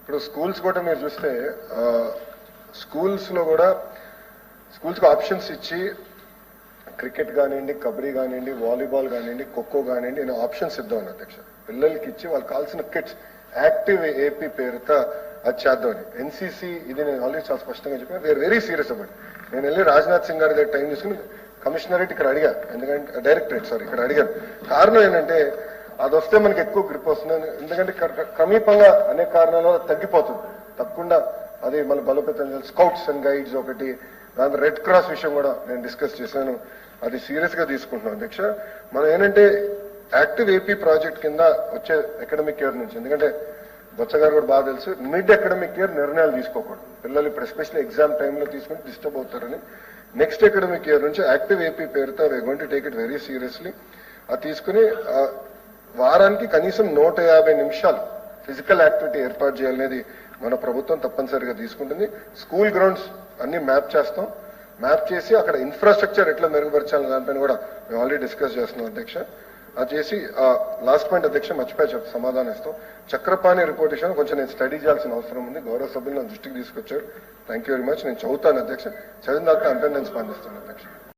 ఇప్పుడు స్కూల్స్ కూడా మీరు చూస్తే స్కూల్స్ లో కూడా స్కూల్స్ కి ఆప్షన్స్ ఇచ్చి క్రికెట్ కానివ్వండి, కబడ్డీ కానివ్వండి, వాలీబాల్ కానివ్వండి, ఖోఖో కానివ్వండి, నేను ఆప్షన్స్ ఇద్దామని అధ్యక్ష. పిల్లలకి ఇచ్చి వాళ్ళకి కావాల్సిన కిట్స్ యాక్టివ్ ఏపీ పేరుతో అది చేద్దామని. ఎన్సీసీ ఇది నేను ఆల్రెడీ చాలా స్పష్టంగా చెప్పాను. We are very serious about. నేను వెళ్ళి రాజ్నాథ్ సింగ్ గారి దగ్గర టైం తీసుకుని కమిషనరేట్ ఇక్కడ అడిగా, ఎందుకంటే డైరెక్టరేట్ ఇక్కడ అడిగాను. కారణం ఏంటంటే అది వస్తే మనకి ఎక్కువ గ్రిప్ వస్తుంది. ఎందుకంటే సమీపంగా అనేక కారణాల వల్ల తగ్గిపోతుంది. తప్పకుండా అది మన బలోపేతం చేయాలి. స్కౌట్స్ అండ్ గైడ్స్ ఒకటి, దాని రెడ్ క్రాస్ విషయం కూడా నేను డిస్కస్ చేశాను. అది సీరియస్ గా తీసుకుంటున్నాం అధ్యక్ష. మనం ఏంటంటే యాక్టివ్ ఏపీ ప్రాజెక్ట్ కింద వచ్చే అకాడమిక్ ఇయర్ నుంచి, ఎందుకంటే బొత్స గారు కూడా బాగా తెలుసు, మిడ్ అకాడమిక్ ఇయర్ నిర్ణయాలు తీసుకోకూడదు. పిల్లలు ఇప్పుడు ఎస్పెషల్లీ ఎగ్జామ్ టైంలో తీసుకుని డిస్టర్బ్ అవుతారని నెక్స్ట్ అకాడమిక్ ఇయర్ నుంచి యాక్టివ్ ఏపీ పేరుతో we going to take it very seriously. అది తీసుకుని వారానికి కనీసం 150 నిమిషాలు ఫిజికల్ యాక్టివిటీ ఏర్పాటు చేయాలనేది మన ప్రభుత్వం తప్పనిసరిగా తీసుకుంటుంది. స్కూల్ గ్రౌండ్స్ అన్ని మ్యాప్ చేస్తాం. మ్యాప్ చేసి అక్కడ ఇన్ఫ్రాస్ట్రక్చర్ ఎట్లా మెరుగుపరచాలని దానిపైన కూడా మేము ఆల్రెడీ డిస్కస్ చేస్తున్నాం అధ్యక్ష. అది చేసి లాస్ట్ పాయింట్ అధ్యక్ష మర్చిపోయి సమాధానం ఇస్తాం. చక్రపాణి రిపోర్ట్ విషయం కొంచెం నేను స్టడీ చేయాల్సిన అవసరం ఉంది. గౌరవ సభ్యులు నా దృష్టికి తీసుకొచ్చారు. Thank you very much. నేను చదువుతాను అధ్యక్ష. చదివిన తర్వాత అంటే నేను స్పందిస్తాను అధ్యక్ష.